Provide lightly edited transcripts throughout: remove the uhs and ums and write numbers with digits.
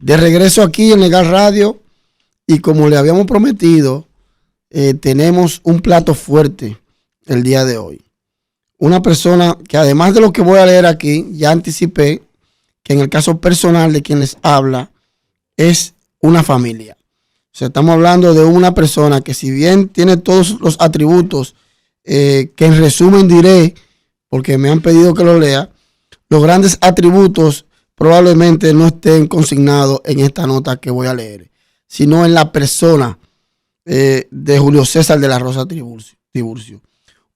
De regreso aquí en Legal Radio y como le habíamos prometido, tenemos un plato fuerte el día de hoy. Una persona que además de lo que voy a leer aquí, ya anticipé que en el caso personal de quien les habla es una familia. O sea, estamos hablando de una persona que si bien tiene todos los atributos que en resumen diré, porque me han pedido que lo lea, los grandes atributos probablemente no estén consignados en esta nota que voy a leer, sino en la persona de Julio César de la Rosa Tiburcio.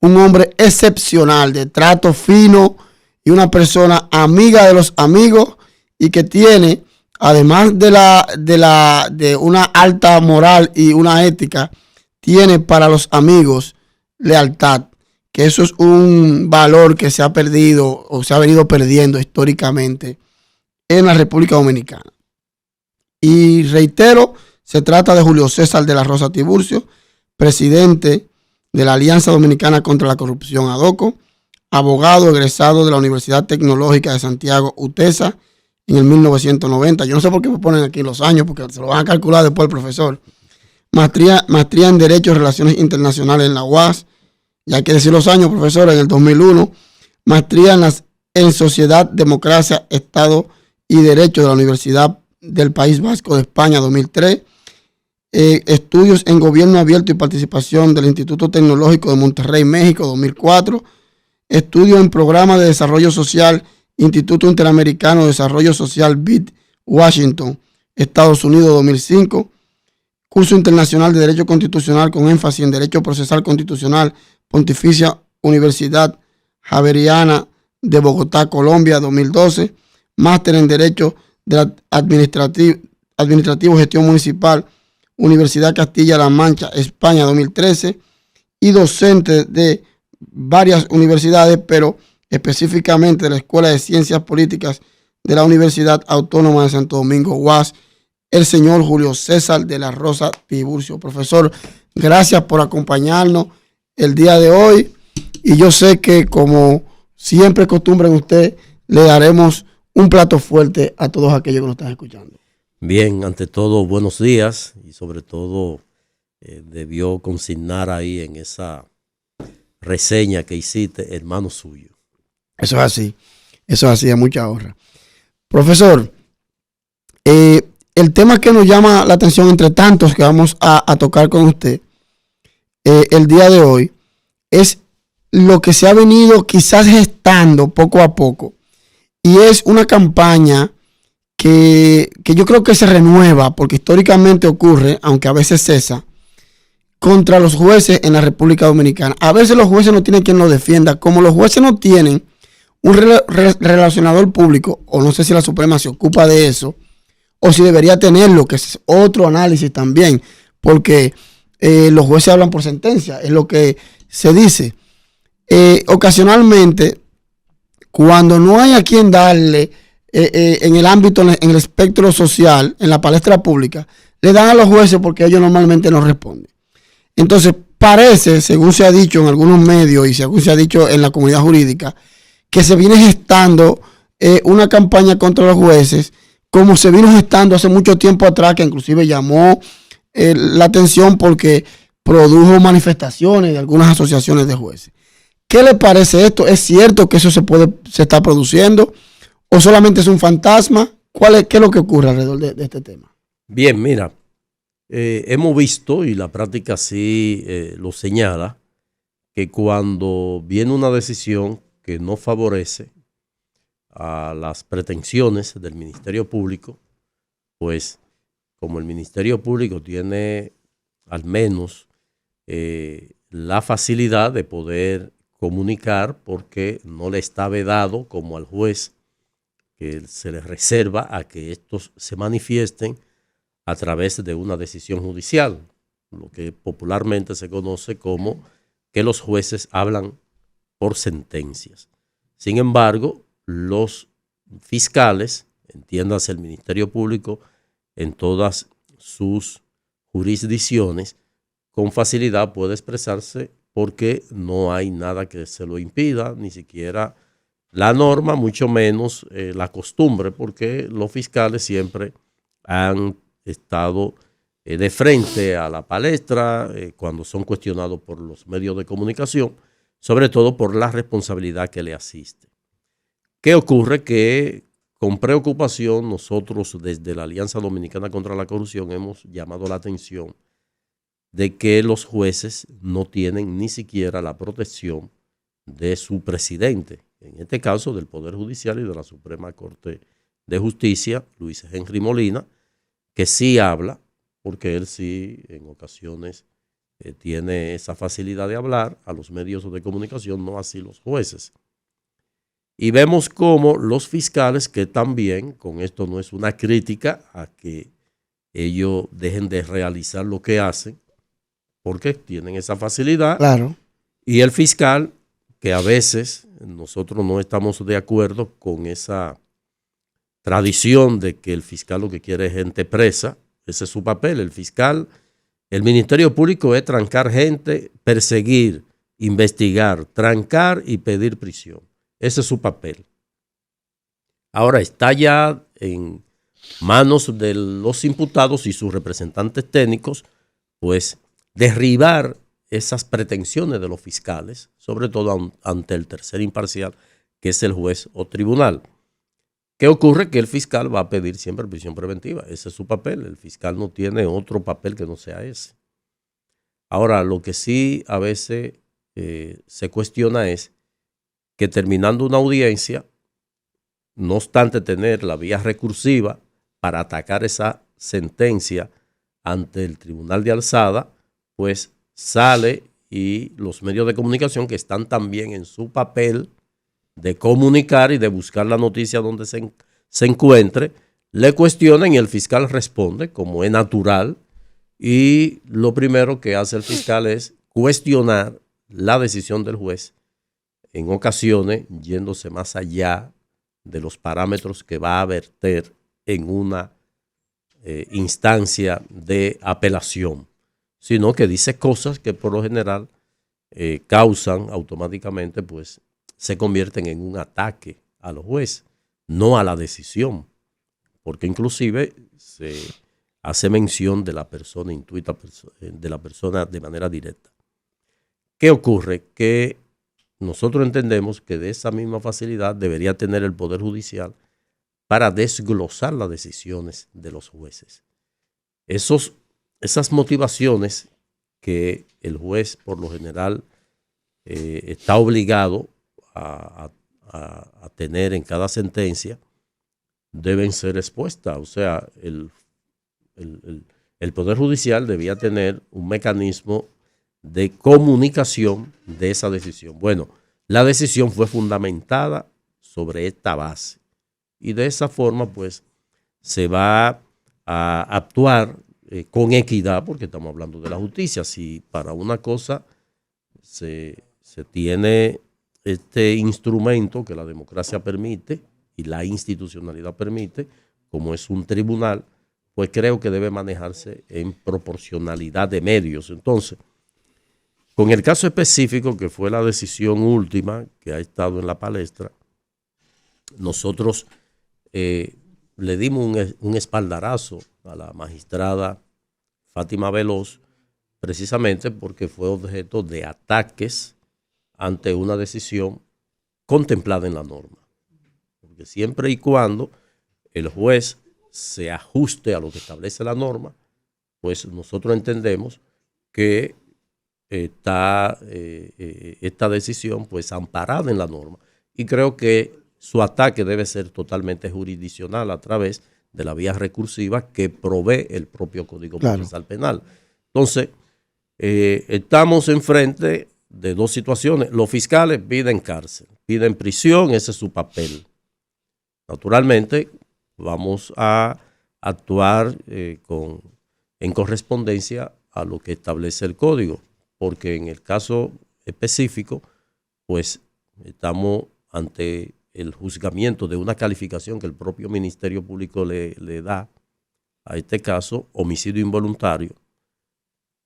Un hombre excepcional, de trato fino y una persona amiga de los amigos y que tiene, además de una alta moral y una ética, tiene para los amigos lealtad, que eso es un valor que se ha perdido o se ha venido perdiendo históricamente en la República Dominicana. Y reitero, se trata de Julio César de la Rosa Tiburcio, presidente de la Alianza Dominicana contra la Corrupción, ADOCO, abogado egresado de la Universidad Tecnológica de Santiago, UTESA, en el 1990. Yo no sé por qué me ponen aquí los años, porque se lo van a calcular después el profesor. Maestría en Derecho y Relaciones Internacionales en la UAS, ya hay que decir los años, profesor, en el 2001. Maestría en Sociedad, Democracia, Estado y Derecho de la Universidad del País Vasco de España, 2003. Estudios en Gobierno Abierto y Participación del Instituto Tecnológico de Monterrey, México, 2004. Estudios en Programa de Desarrollo Social, Instituto Interamericano de Desarrollo Social, BID, Washington, Estados Unidos, 2005. Curso Internacional de Derecho Constitucional con énfasis en Derecho Procesal Constitucional, Pontificia Universidad Javeriana de Bogotá, Colombia, 2012. Máster en Derecho Administrativo Gestión Municipal, Universidad Castilla-La Mancha, España, 2013. Y docente de varias universidades, pero específicamente de la Escuela de Ciencias Políticas de la Universidad Autónoma de Santo Domingo, UAS, el señor Julio César de la Rosa Tiburcio. Profesor, gracias por acompañarnos el día de hoy. Y yo sé que, como siempre acostumbran usted, le daremos un plato fuerte a todos aquellos que nos están escuchando. Bien, ante todo, buenos días y sobre todo debió consignar ahí en esa reseña que hiciste, hermano suyo. Eso es así, a mucha honra. Profesor, el tema que nos llama la atención entre tantos que vamos a tocar con usted el día de hoy es lo que se ha venido quizás gestando poco a poco, y es una campaña que yo creo que se renueva, porque históricamente ocurre, aunque a veces cesa, contra los jueces en la República Dominicana. A veces los jueces no tienen quien los defienda. Como los jueces no tienen un relacionador público, o no sé si la Suprema se ocupa de eso, o si debería tenerlo, que es otro análisis también, porque los jueces hablan por sentencia, es lo que se dice. Ocasionalmente, cuando no hay a quien darle en el ámbito, en el espectro social, en la palestra pública, le dan a los jueces porque ellos normalmente no responden. Entonces, parece, según se ha dicho en algunos medios y según se ha dicho en la comunidad jurídica, que se viene gestando una campaña contra los jueces, como se vino gestando hace mucho tiempo atrás, que inclusive llamó la atención porque produjo manifestaciones de algunas asociaciones de jueces. ¿Qué le parece esto? ¿Es cierto que eso se está produciendo? ¿O solamente es un fantasma? ¿Qué es lo que ocurre alrededor de este tema? Bien, mira, hemos visto, y la práctica sí lo señala, que cuando viene una decisión que no favorece a las pretensiones del Ministerio Público, pues como el Ministerio Público tiene al menos la facilidad de poder comunicar, porque no le está vedado como al juez, que se les reserva a que estos se manifiesten a través de una decisión judicial, lo que popularmente se conoce como que los jueces hablan por sentencias. Sin embargo, los fiscales, entiéndase el Ministerio Público en todas sus jurisdicciones, con facilidad puede expresarse porque no hay nada que se lo impida, ni siquiera la norma, mucho menos la costumbre, porque los fiscales siempre han estado de frente a la palestra cuando son cuestionados por los medios de comunicación, sobre todo por la responsabilidad que le asiste. ¿Qué ocurre? Que con preocupación nosotros desde la Alianza Dominicana contra la Corrupción hemos llamado la atención de que los jueces no tienen ni siquiera la protección de su presidente, en este caso del Poder Judicial y de la Suprema Corte de Justicia, Luis Henry Molina, que sí habla, porque él sí en ocasiones tiene esa facilidad de hablar a los medios de comunicación, no así los jueces. Y vemos cómo los fiscales, que también, con esto no es una crítica a que ellos dejen de realizar lo que hacen, porque tienen esa facilidad. Claro. Y el fiscal, que a veces nosotros no estamos de acuerdo con esa tradición de que el fiscal lo que quiere es gente presa, ese es su papel. El fiscal, el Ministerio Público es trancar gente, perseguir, investigar, trancar y pedir prisión. Ese es su papel. Ahora está ya en manos de los imputados y sus representantes técnicos, pues derribar esas pretensiones de los fiscales, sobre todo ante el tercer imparcial, que es el juez o tribunal. ¿Qué ocurre? Que el fiscal va a pedir siempre prisión preventiva. Ese es su papel. El fiscal no tiene otro papel que no sea ese. Ahora, lo que sí a veces se cuestiona es que terminando una audiencia, no obstante tener la vía recursiva para atacar esa sentencia ante el tribunal de alzada, pues sale y los medios de comunicación que están también en su papel de comunicar y de buscar la noticia donde se encuentre, le cuestionan y el fiscal responde como es natural, y lo primero que hace el fiscal es cuestionar la decisión del juez, en ocasiones yéndose más allá de los parámetros que va a verter en una instancia de apelación, sino que dice cosas que por lo general causan automáticamente, pues se convierten en un ataque a los jueces, no a la decisión, porque inclusive se hace mención de la persona intuita, de la persona de manera directa. ¿Qué ocurre? Que nosotros entendemos que de esa misma facilidad debería tener el Poder Judicial para desglosar las decisiones de los jueces. Esas motivaciones que el juez por lo general está obligado a tener en cada sentencia deben ser expuestas. O sea, el Poder Judicial debía tener un mecanismo de comunicación de esa decisión. Bueno, la decisión fue fundamentada sobre esta base y de esa forma pues se va a actuar con equidad, porque estamos hablando de la justicia. Si para una cosa se tiene este instrumento que la democracia permite y la institucionalidad permite, como es un tribunal, pues creo que debe manejarse en proporcionalidad de medios. Entonces, con el caso específico que fue la decisión última que ha estado en la palestra, nosotros le dimos un espaldarazo a la magistrada Fátima Veloz, precisamente porque fue objeto de ataques ante una decisión contemplada en la norma. Porque siempre y cuando el juez se ajuste a lo que establece la norma, pues nosotros entendemos que está esta decisión pues amparada en la norma, y creo que su ataque debe ser totalmente jurisdiccional a través de la vía recursiva que provee el propio Código Procesal Penal. Entonces, estamos enfrente de dos situaciones. Los fiscales piden cárcel, piden prisión, ese es su papel. Naturalmente, vamos a actuar en correspondencia a lo que establece el Código, porque en el caso específico, pues estamos ante el juzgamiento de una calificación que el propio Ministerio Público le da a este caso, homicidio involuntario,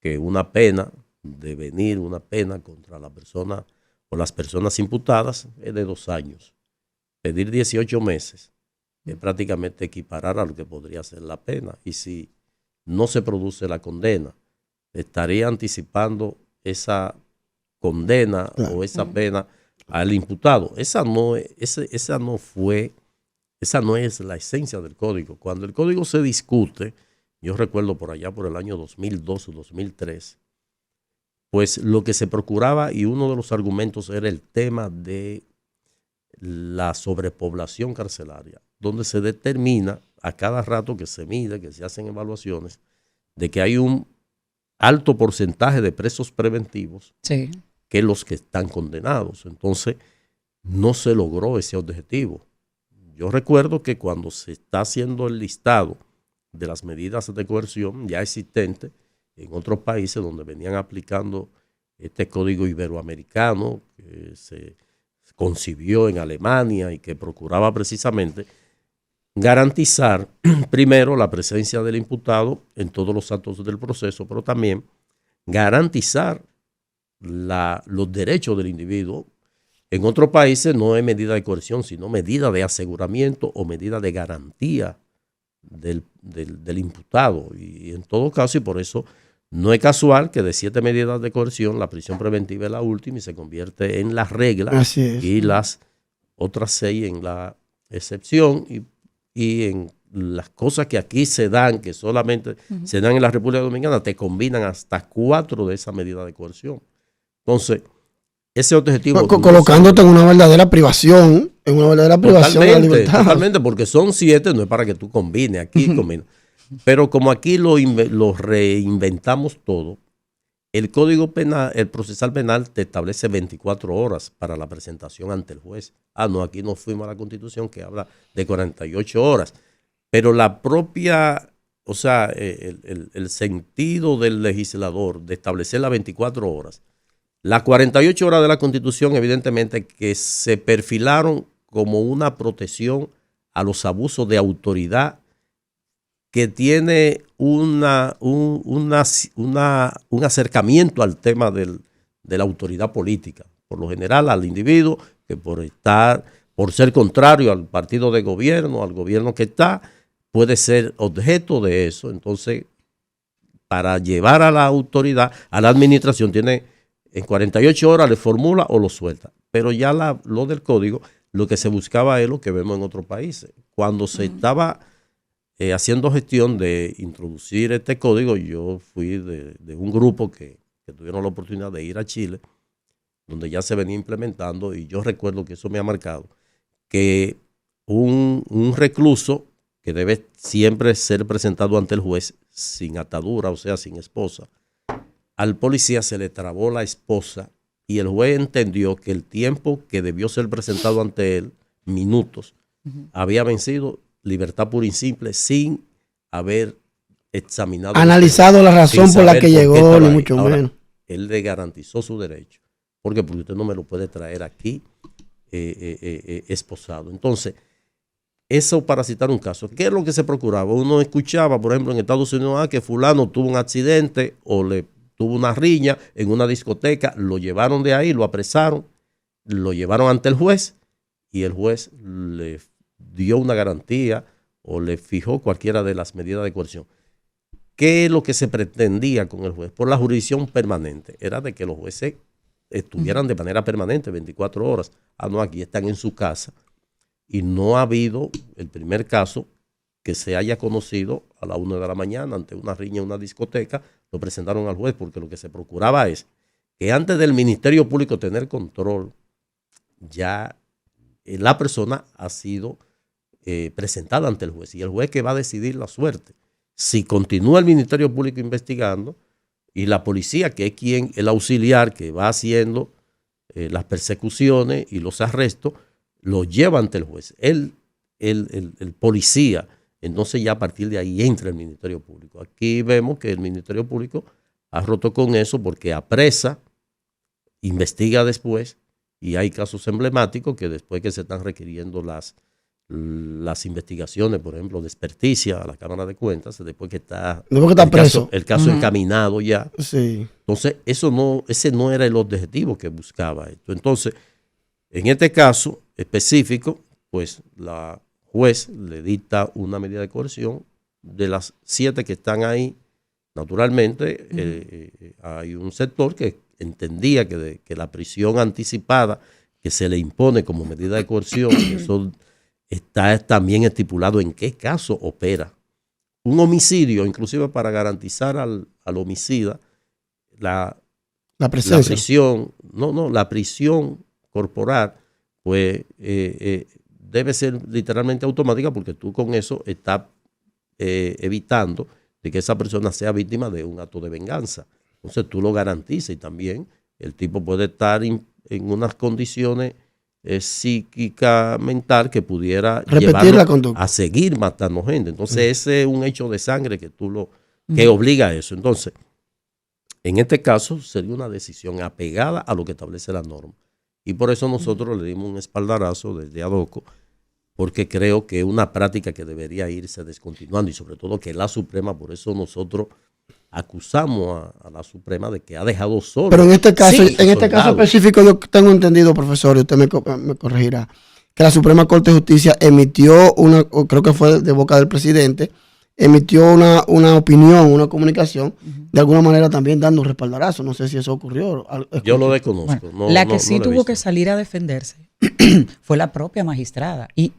que una pena, devenir una pena contra la persona o las personas imputadas es de 2 años. Pedir 18 meses prácticamente equiparar a lo que podría ser la pena. Y si no se produce la condena, estaría anticipando esa condena o esa pena al imputado. Esa no es la esencia del código. Cuando el código se discute, yo recuerdo por allá por el año 2002 o 2003, pues lo que se procuraba y uno de los argumentos era el tema de la sobrepoblación carcelaria, donde se determina a cada rato que se mide, que se hacen evaluaciones, de que hay un alto porcentaje de presos preventivos que los que están condenados. Entonces, no se logró ese objetivo. Yo recuerdo que cuando se está haciendo el listado de las medidas de coerción ya existentes en otros países donde venían aplicando este código iberoamericano que se concibió en Alemania y que procuraba precisamente garantizar primero la presencia del imputado en todos los actos del proceso, pero también garantizar los derechos del individuo. En otros países no es medida de coerción, sino medida de aseguramiento o medida de garantía del imputado. Y en todo caso, y por eso no es casual que de 7 medidas de coerción, la prisión preventiva es la última y se convierte en la regla y las otras 6 en la excepción y en las cosas que aquí se dan, que solamente se dan en la República Dominicana, te combinan hasta 4 de esas medidas de coerción. Entonces, ese objetivo... Colocándote en una verdadera privación, de la libertad. Totalmente, porque son 7, no es para que tú combines, aquí combinas. Pero como aquí lo reinventamos todo, el Código Penal, el procesal penal te establece 24 horas para la presentación ante el juez. No, aquí no fuimos a la Constitución que habla de 48 horas. Pero la propia, o sea, el sentido del legislador de establecer las 24 horas, las 48 horas de la Constitución, evidentemente, que se perfilaron como una protección a los abusos de autoridad que tiene un acercamiento al tema de la autoridad política. Por lo general, al individuo que por ser contrario al partido de gobierno, al gobierno que está, puede ser objeto de eso. Entonces, para llevar a la autoridad, a la administración, tiene en 48 horas le formula o lo suelta. Pero ya lo del código, lo que se buscaba es lo que vemos en otros países. Cuando se estaba haciendo gestión de introducir este código, yo fui de un grupo que tuvieron la oportunidad de ir a Chile, donde ya se venía implementando, y yo recuerdo que eso me ha marcado, que un recluso que debe siempre ser presentado ante el juez sin atadura, o sea, sin esposa, al policía se le trabó la esposa y el juez entendió que el tiempo que debió ser presentado ante él, minutos, había vencido, libertad pura y simple, sin haber examinado, analizado la razón por la que llegó, ni mucho menos. Él le garantizó su derecho, porque usted no me lo puede traer aquí esposado. Entonces, eso para citar un caso. ¿Qué es lo que se procuraba? Uno escuchaba, por ejemplo, en Estados Unidos, que fulano tuvo un accidente o tuvo una riña en una discoteca, lo llevaron de ahí, lo apresaron, lo llevaron ante el juez y el juez le dio una garantía o le fijó cualquiera de las medidas de coerción. ¿Qué es lo que se pretendía con el juez? Por la jurisdicción permanente. Era de que los jueces estuvieran de manera permanente 24 horas. No, aquí están en su casa. Y no ha habido el primer caso que se haya conocido a la 1 de la mañana ante una riña en una discoteca, lo presentaron al juez, porque lo que se procuraba es que antes del Ministerio Público tener control, ya la persona ha sido presentada ante el juez, y el juez que va a decidir la suerte. Si continúa el Ministerio Público investigando y la policía, que es el auxiliar que va haciendo las persecuciones y los arrestos, lo lleva ante el juez. El policía, entonces ya a partir de ahí entra el Ministerio Público. Aquí vemos que el Ministerio Público ha roto con eso porque apresa, investiga después, y hay casos emblemáticos que después que se están requiriendo las investigaciones, por ejemplo, de experticia a la Cámara de Cuentas, después que está preso. El caso encaminado ya. Sí. Entonces, ese no era el objetivo que buscaba esto. Entonces, en este caso específico, pues la juez le dicta una medida de coerción. De las 7 que están ahí, naturalmente, hay un sector que entendía que la prisión anticipada que se le impone como medida de coerción, eso está también estipulado en qué caso opera. Un homicidio, inclusive para garantizar al homicida la prisión, la prisión corporal, pues debe ser literalmente automática, porque tú con eso estás evitando de que esa persona sea víctima de un acto de venganza. Entonces tú lo garantizas, y también el tipo puede estar en unas condiciones psíquica, mental, que pudiera repetir llevarlo la conducta a seguir matando gente. Entonces ese es un hecho de sangre que obliga a eso. Entonces, en este caso sería una decisión apegada a lo que establece la norma. Y por eso nosotros le dimos un espaldarazo desde ADOCO, porque creo que es una práctica que debería irse descontinuando, y sobre todo que la Suprema, por eso nosotros acusamos a la Suprema de que ha dejado solo. Pero en este caso, sí, específico, yo tengo entendido, profesor, y usted me corregirá, que la Suprema Corte de Justicia emitió creo que fue de boca del presidente, emitió una opinión, una comunicación, de alguna manera también dando un respaldarazo. No sé si eso ocurrió. Yo lo desconozco. Bueno, la que sí tuvo que salir a defenderse fue la propia magistrada. Y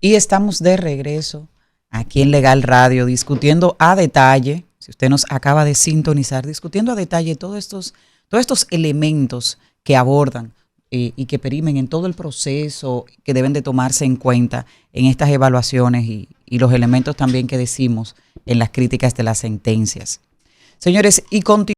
Y estamos de regreso aquí en Legal Radio discutiendo a detalle, si usted nos acaba de sintonizar, discutiendo a detalle todos estos elementos que abordan y que perimen en todo el proceso que deben de tomarse en cuenta en estas evaluaciones y los elementos también que decimos en las críticas de las sentencias. Señores, y continuamos.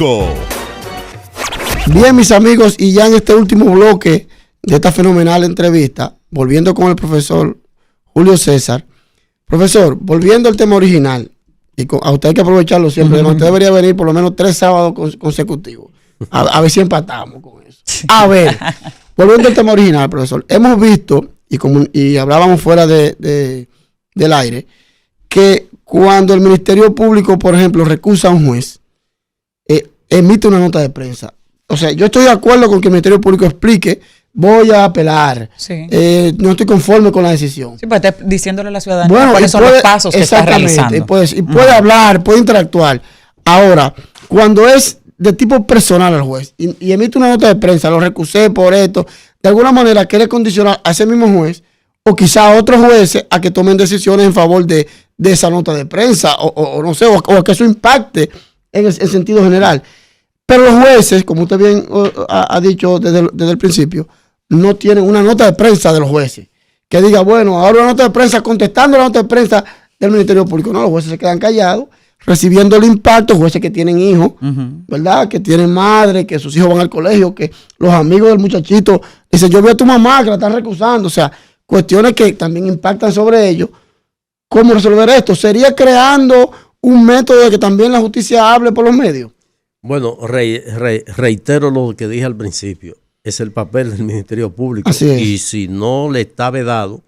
Público. Bien, mis amigos, y ya en este último bloque de esta fenomenal entrevista, volviendo con el profesor Julio César. Profesor, volviendo al tema original, y a usted hay que aprovecharlo siempre, usted debería venir por lo menos 3 sábados consecutivos, a ver si empatamos con eso. A ver, volviendo al tema original, profesor, hemos visto, y hablábamos fuera del aire, que cuando el Ministerio Público, por ejemplo, recusa a un juez, emite una nota de prensa. O sea, yo estoy de acuerdo con que el Ministerio Público explique, voy a apelar, sí. No estoy conforme con la decisión. Sí, pues está diciéndole a la ciudadanía cuáles son los pasos que está realizando. Y puede hablar, puede interactuar. Ahora, cuando es de tipo personal al juez y emite una nota de prensa, lo recusé por esto, de alguna manera quiere condicionar a ese mismo juez o quizá a otros jueces a que tomen decisiones en favor de esa nota de prensa o no sé, o a que eso impacte en el sentido general. Pero los jueces, como usted bien ha dicho desde el principio, no tienen una nota de prensa de los jueces que diga, bueno, ahora una nota de prensa contestando la nota de prensa del Ministerio Público. No, los jueces se quedan callados, recibiendo el impacto, jueces que tienen hijos, ¿verdad? Que tienen madre, que sus hijos van al colegio, que los amigos del muchachito dicen, yo vi a tu mamá que la están recusando. O sea, cuestiones que también impactan sobre ellos. ¿Cómo resolver esto? ¿Sería creando un método de que también la justicia hable por los medios? Bueno, reitero lo que dije al principio. Es el papel del Ministerio Público. Así es. Y si no le está vedado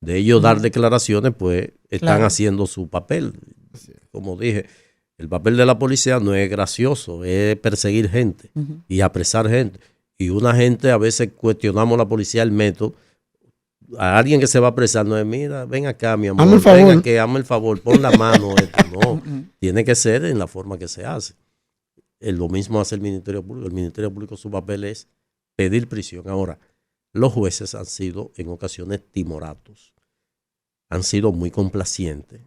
de ellos dar declaraciones, pues están haciendo su papel. Como dije, el papel de la policía no es gracioso, es perseguir gente y apresar gente. Y una gente, a veces cuestionamos a la policía el método. A alguien que se va a apresar, no es, mira, ven acá, mi amor, ven aquí, hazme el favor, pon la mano. No, tiene que ser en la forma que se hace. Lo mismo hace el Ministerio Público. El Ministerio Público, su papel es pedir prisión. Ahora, los jueces han sido en ocasiones timoratos, han sido muy complacientes,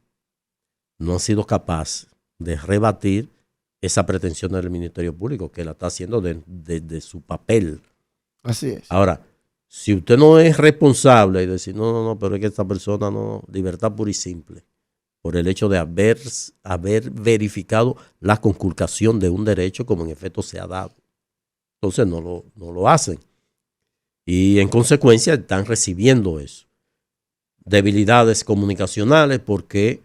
no han sido capaces de rebatir esa pretensión del Ministerio Público, que la está haciendo de su papel. Así es. Ahora, si usted no es responsable y decir, no, pero es que esta persona no, libertad pura y simple, por el hecho de haber verificado la conculcación de un derecho como en efecto se ha dado. Entonces no lo hacen. Y en consecuencia están recibiendo eso. Debilidades comunicacionales, porque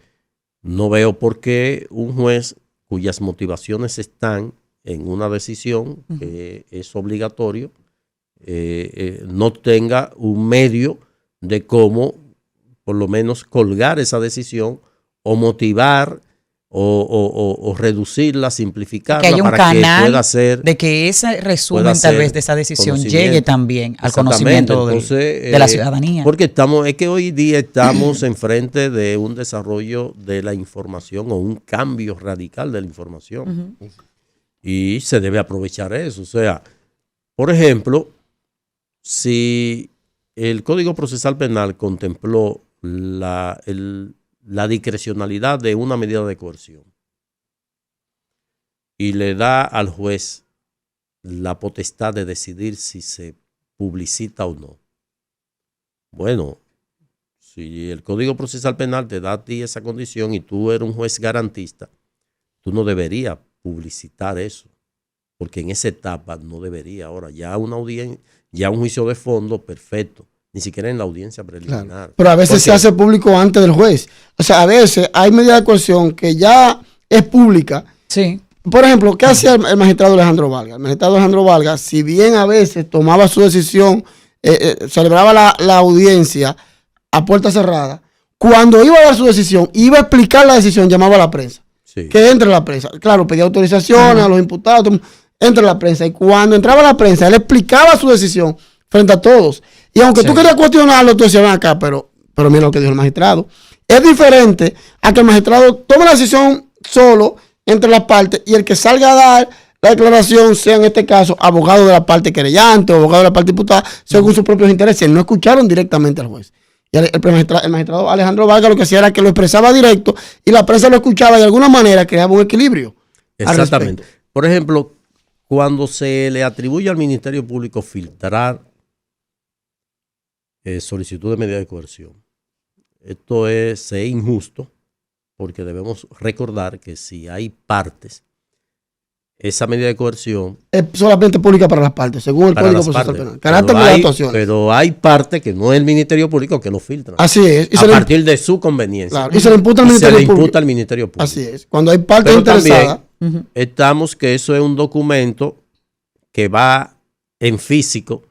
no veo por qué un juez cuyas motivaciones están en una decisión que es obligatorio, no tenga un medio de cómo por lo menos colgar esa decisión o motivar o reducirla, simplificarla, que haya un para canal que pueda ser, de que ese resumen tal vez de esa decisión llegue también al conocimiento de la ciudadanía. Porque es que hoy día estamos enfrente de un desarrollo de la información o un cambio radical de la información. Y se debe aprovechar eso. O sea, por ejemplo, si el Código Procesal Penal contempló la discrecionalidad de una medida de coerción y le da al juez la potestad de decidir si se publicita o no. Bueno, si el Código Procesal Penal te da a ti esa condición y tú eres un juez garantista, tú no deberías publicitar eso, porque en esa etapa no debería. Ahora, ya una audiencia, ya un juicio de fondo, perfecto. Ni siquiera en la audiencia preliminar. Claro. Pero a veces se hace público antes del juez. O sea, a veces hay medida de coerción que ya es pública. Sí. Por ejemplo, ¿qué hacía el magistrado Alejandro Valga? El magistrado Alejandro Valga, si bien a veces tomaba su decisión, celebraba la audiencia a puerta cerrada, cuando iba a dar su decisión, iba a explicar la decisión, llamaba a la prensa. Sí. Que entre la prensa. Claro, pedía autorizaciones a los imputados, entre la prensa. Y cuando entraba la prensa, él explicaba su decisión frente a todos. Y aunque tú querías cuestionarlo, tú decías, ven acá, pero mira lo que dijo el magistrado. Es diferente a que el magistrado tome la decisión solo entre las partes y el que salga a dar la declaración sea, en este caso, abogado de la parte querellante o abogado de la parte imputada, según sus propios intereses. No escucharon directamente al juez. Y el magistrado Alejandro Vargas lo que hacía era que lo expresaba directo y la prensa lo escuchaba y de alguna manera creaba un equilibrio. Exactamente. Por ejemplo, cuando se le atribuye al Ministerio Público filtrar solicitud de medida de coerción, esto es injusto, porque debemos recordar que si hay partes esa medida de coerción es solamente pública para las partes, según el para Código las Procesal partes. Penal. Carácter de actuaciones. Pero hay partes que no es el Ministerio Público que lo filtran. Así es. A partir de su conveniencia. Claro, y se le imputa al Ministerio Público. Al Ministerio Público. Así es. Cuando hay partes pero interesadas. También estamos que eso es un documento que va en físico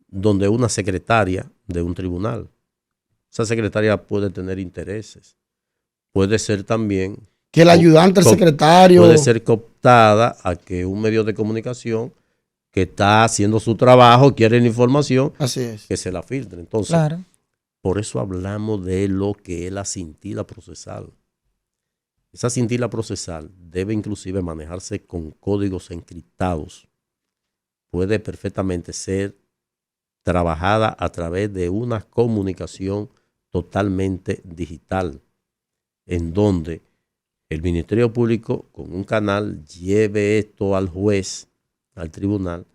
donde una secretaria de un tribunal. Esa secretaria puede tener intereses. Puede ser también que el ayudante, el secretario. Puede ser cooptada a que un medio de comunicación que está haciendo su trabajo, quiere la información, así es, que se la filtre. Entonces, claro. Por eso hablamos de lo que es la cintila procesal. Esa cintila procesal debe inclusive manejarse con códigos encriptados. Puede perfectamente ser trabajada a través de una comunicación totalmente digital, en donde el Ministerio Público con un canal lleve esto al juez, al tribunal,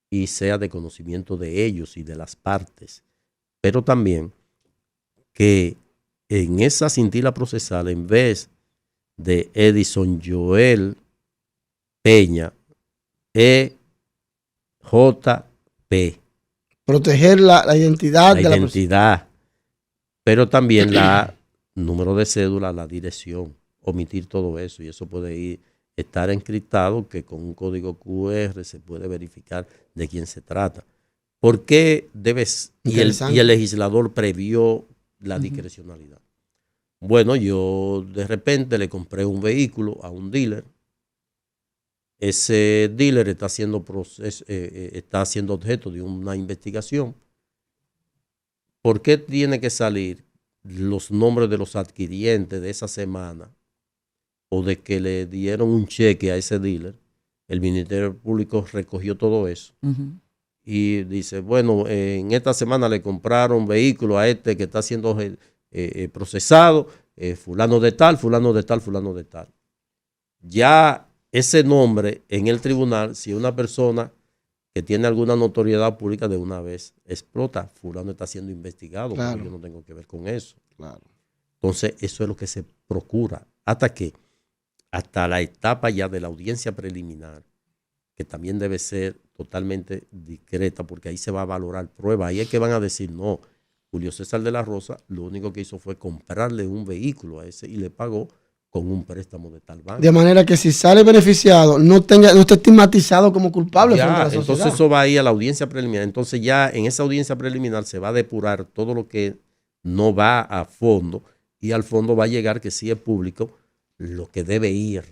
y sea de conocimiento de ellos y de las partes. Pero también que en esa cintila procesal, en vez de Edison Joel Peña, EJP, proteger la identidad de la persona. Pero también la número de cédula, la dirección, omitir todo eso, y eso puede estar encriptado, que con un código QR se puede verificar de quién se trata. ¿Por qué y el legislador previó la discrecionalidad? Bueno, yo de repente le compré un vehículo a un dealer. Ese dealer está siendo objeto de una investigación. ¿Por qué tiene que salir los nombres de los adquirientes de esa semana o de que le dieron un cheque a ese dealer? El Ministerio Público recogió todo eso y dice, bueno, en esta semana le compraron vehículo a este que está siendo procesado, fulano de tal, fulano de tal, fulano de tal. Ya ese nombre en el tribunal, si una persona que tiene alguna notoriedad pública, de una vez explota, fulano está siendo investigado, claro. Yo no tengo que ver con eso. Claro. Entonces, eso es lo que se procura. Hasta la etapa ya de la audiencia preliminar, que también debe ser totalmente discreta, porque ahí se va a valorar pruebas. Ahí es que van a decir, no, Julio César de la Rosa lo único que hizo fue comprarle un vehículo a ese y le pagó con un préstamo de tal banco. De manera que si sale beneficiado, no esté estigmatizado como culpable frente a la sociedad. Entonces eso va a ir a la audiencia preliminar. Entonces ya en esa audiencia preliminar se va a depurar todo lo que no va a fondo, y al fondo va a llegar, que sí es público, lo que debe ir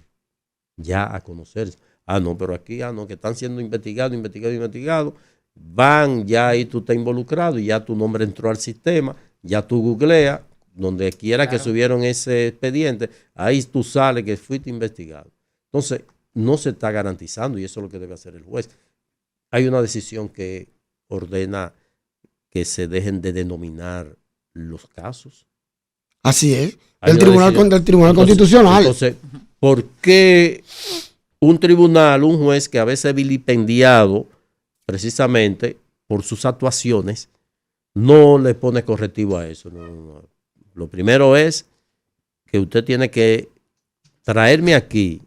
ya a conocerse. No, pero aquí, no, que están siendo investigados, van ya ahí, tú estás involucrado y ya tu nombre entró al sistema, ya tú googleas, donde quiera que subieron ese expediente, ahí tú sales que fuiste investigado. Entonces, no se está garantizando, y eso es lo que debe hacer el juez. Hay una decisión que ordena que se dejen de denominar los casos. Así es, del Tribunal Constitucional. Entonces, ¿por qué un tribunal, un juez que a veces es vilipendiado precisamente por sus actuaciones, no le pone correctivo a eso? No. Lo primero es que usted tiene que traerme aquí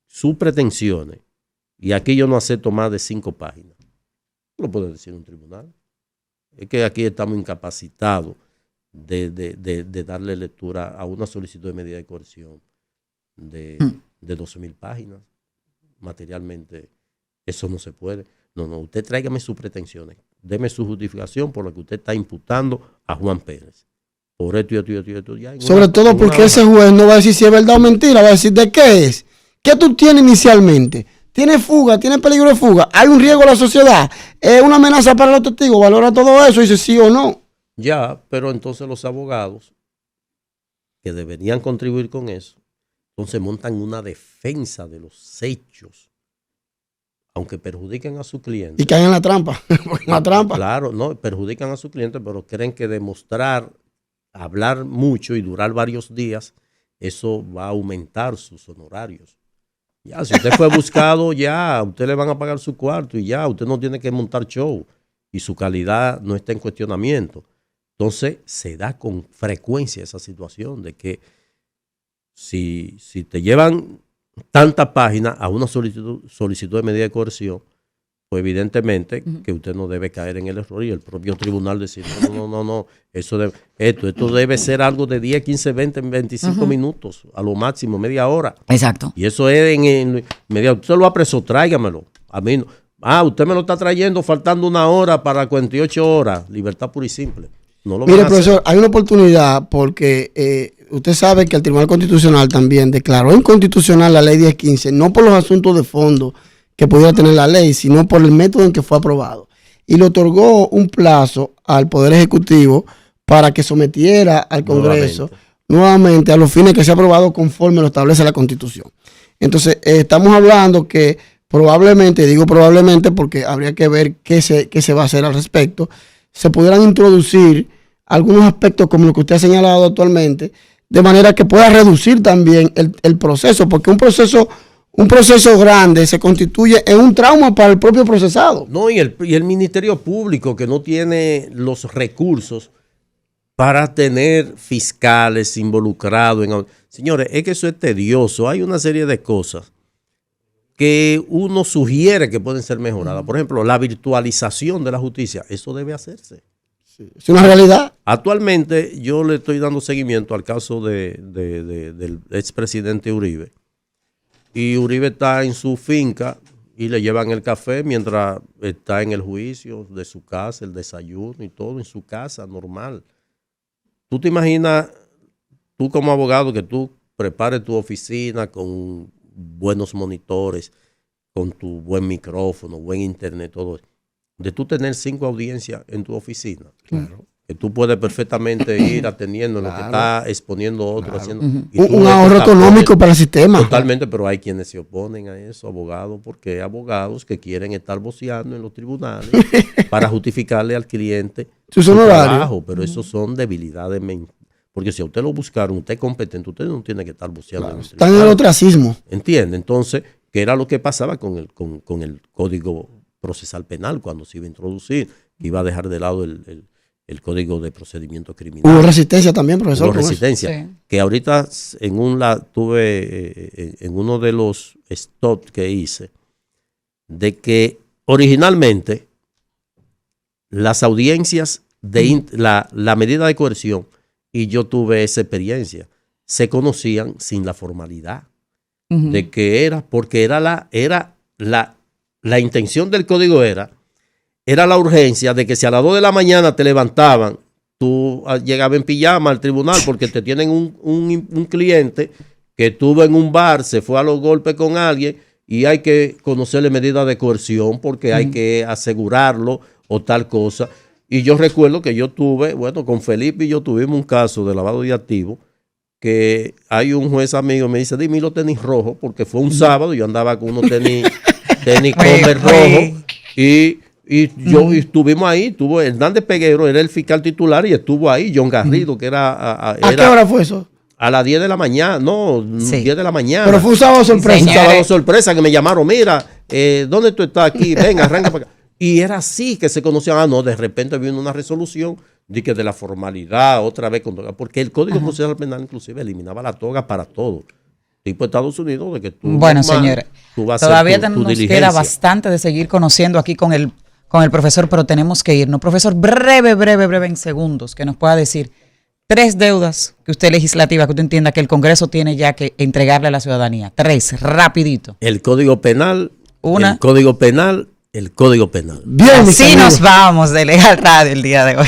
sus pretensiones, y aquí yo no acepto más de 5 páginas. No lo puede decir un tribunal. Es que aquí estamos incapacitados de darle lectura a una solicitud de medida de coerción de 12,000 páginas. Materialmente eso no se puede. No, usted tráigame sus pretensiones, deme su justificación por lo que usted está imputando a Juan Pérez. Por esto. Ya, sobre todo porque ese juez no va a decir si es verdad o mentira, va a decir de qué es. ¿Qué tú tienes inicialmente? ¿Tiene fuga? ¿Tiene peligro de fuga? ¿Hay un riesgo a la sociedad? ¿Es una amenaza para los testigos? Valora todo eso y dice sí o no. Ya, pero entonces los abogados que deberían contribuir con eso, entonces montan una defensa de los hechos, aunque perjudiquen a su cliente. Y caen en la trampa. En la trampa. Claro, no, perjudican a su cliente, pero creen que demostrar, hablar mucho y durar varios días, eso va a aumentar sus honorarios. Ya, si usted fue buscado, ya, a usted le van a pagar su cuarto y ya, usted no tiene que montar show y su calidad no está en cuestionamiento. Entonces, se da con frecuencia esa situación de que si te llevan tantas páginas a una solicitud de medida de coerción, pues evidentemente que usted no debe caer en el error y el propio tribunal decir, no, esto debe ser algo de 10, 15, 20, 25 minutos, a lo máximo, media hora. Exacto. Y eso es en media hora. Usted lo apresó, tráigamelo. A mí no. Usted me lo está trayendo faltando una hora para 48 horas. Libertad pura y simple. No lo Mire, profesor, hay una oportunidad porque usted sabe que el Tribunal Constitucional también declaró inconstitucional la ley 1015, no por los asuntos de fondo que pudiera tener la ley, sino por el método en que fue aprobado. Y le otorgó un plazo al Poder Ejecutivo para que sometiera al Congreso nuevamente a los fines que se ha aprobado conforme lo establece la Constitución. Entonces, estamos hablando que probablemente, digo probablemente porque habría que ver qué se va a hacer al respecto, se pudieran introducir algunos aspectos como lo que usted ha señalado actualmente, de manera que pueda reducir también el proceso, porque un proceso grande se constituye en un trauma para el propio procesado. No, y el Ministerio Público, que no tiene los recursos para tener fiscales involucrados en... Señores, es que eso es tedioso. Hay una serie de cosas que uno sugiere que pueden ser mejoradas. Por ejemplo, la virtualización de la justicia. Eso debe hacerse. Sí, es una realidad. Actualmente yo le estoy dando seguimiento al caso del expresidente Uribe. Y Uribe está en su finca y le llevan el café mientras está en el juicio de su casa, el desayuno y todo en su casa, normal. ¿Tú te imaginas, tú como abogado, que tú prepares tu oficina con buenos monitores, con tu buen micrófono, buen internet, todo eso, de tú tener 5 audiencias en tu oficina? Claro. Que tú puedes perfectamente ir atendiendo lo que está exponiendo otro, haciendo. Y un ahorro económico para el sistema. Totalmente, pero hay quienes se oponen a eso, abogados, porque hay abogados que quieren estar voceando en los tribunales para justificarle al cliente su trabajo, pero eso son debilidades mentales. Porque si a usted lo buscaron, usted es competente, usted no tiene que estar voceando en los tribunales. Está en el ostracismo. ¿Entiende? Entonces, ¿qué era lo que pasaba con el Código Procesal Penal cuando se iba a introducir? Que iba a dejar de lado el Código de Procedimiento Criminal. Hubo resistencia también, profesor. Hubo resistencia. Sí. Que ahorita tuve en uno de los stops que hice, de que originalmente las audiencias de la medida de coerción, y yo tuve esa experiencia, se conocían sin la formalidad de que era, porque era la intención del código era la urgencia de que si a las 2 de la mañana te levantaban, tú llegabas en pijama al tribunal porque te tienen un cliente que estuvo en un bar, se fue a los golpes con alguien y hay que conocerle medidas de coerción porque hay que asegurarlo o tal cosa. Y yo recuerdo que yo tuve, con Felipe y yo tuvimos un caso de lavado de activos que hay un juez amigo me dice, dime los tenis rojos, porque fue un sábado, yo andaba con unos tenis Converse rojos y yo estuvimos ahí, estuvo Hernández Peguero, era el fiscal titular y estuvo ahí, John Garrido, que era... ¿A qué hora fue eso? A las 10 de la mañana, 10 de la mañana. Pero fue un sábado sorpresa. Un sábado sorpresa que me llamaron, mira, ¿dónde tú estás aquí? Venga, arranca para acá. Y era así que se conocían. De repente vino una resolución de que de la formalidad, otra vez con toga, porque el Código Procesal Penal inclusive eliminaba la toga para todo. Tipo Estados Unidos, de que tú... Bueno, señores, todavía nos queda bastante de seguir conociendo aquí con el profesor, pero tenemos que irnos. Profesor, breve en segundos, que nos pueda decir 3 deudas que usted legislativa, que usted entienda que el Congreso tiene ya que entregarle a la ciudadanía. 3, rapidito. El Código Penal, el Código Penal. Bien, así nos vamos de Legal Radio el día de hoy.